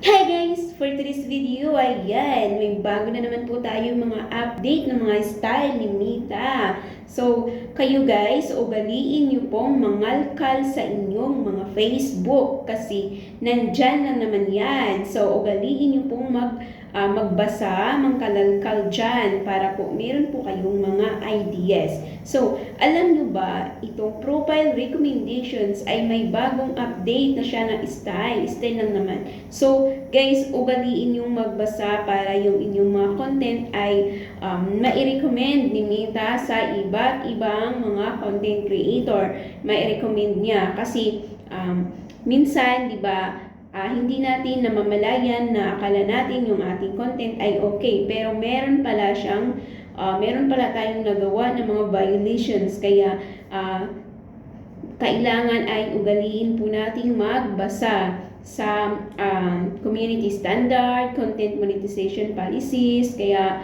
Hi guys! For today's video, ayan, may bago na naman po tayo mga update ng mga style ni Mita. So, kayo guys, ugaliin nyo pong mangalkal sa inyong mga Facebook kasi nandyan lang naman yan. So, ugaliin nyo pong magbasa, mangkalalkal dyan para po meron po kayong mga ideas. So, alam nyo ba, itong profile recommendations ay may bagong update na siya ng style lang naman. So, guys, ugaliin yung magbasa para yung inyong mga content ay mai-recommend ni Mita sa iba't ibang mga content creator. Mai-recommend niya kasi minsan, di ba, hindi natin namamalayan na akala natin yung ating content ay okay, pero meron pala tayong nagawa ng mga violations, kaya kailangan ay ugaliin po nating magbasa sa community standard, content monetization policies, kaya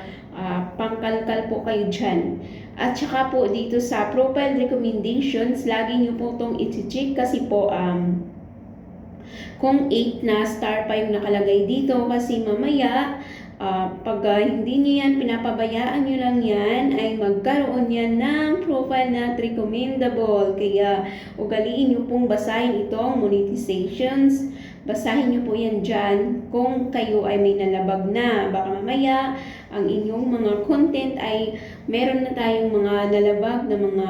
pangkalkal po kayo dyan. At saka po dito sa profile recommendations, lagi nyo po itong i-check kasi po kung 8 na star pa yung nakalagay dito kasi mamaya pag hindi niyo yan, pinapabayaan nyo lang yan, ay magkaroon yan ng profile not recommendable. Kaya ugaliin nyo pong basahin itong monetizations. Basahin nyo po yan dyan kung kayo ay may nalabag na. Baka mamaya ang inyong mga content ay meron na tayong mga nalabag na mga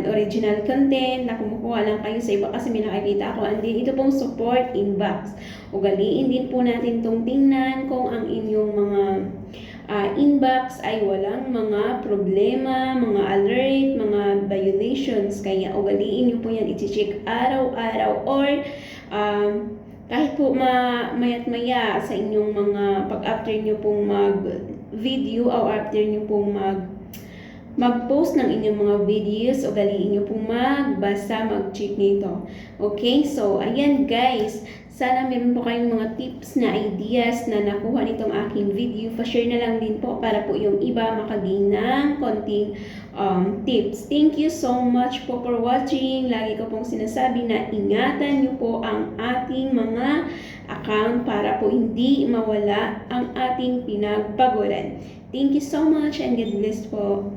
original content na kumukuha lang kayo sa iba kasi may nakikita ako. And then, ito pong support inbox. Ugaliin din po natin itong tingnan kung ang inyong mga inbox ay walang mga problema, mga alert, mga violations. Kaya ugaliin nyo po yan i-check araw-araw or kahit po mayat maya sa inyong mga pag-after nyo pong mag-video o after nyo pong mag-post ng inyong mga videos, ugaliin nyo pong magbasa, mag-check nito. Okay? So, ayan guys. Sana meron po kayong mga tips na ideas na nakuha nitong aking video. Pa-share na lang din po para po yung iba makagain ng konting tips. Thank you so much po for watching. Lagi ko pong sinasabi na ingatan nyo po ang ating mga account para po hindi mawala ang ating pinagpaguran. Thank you so much and God bless po.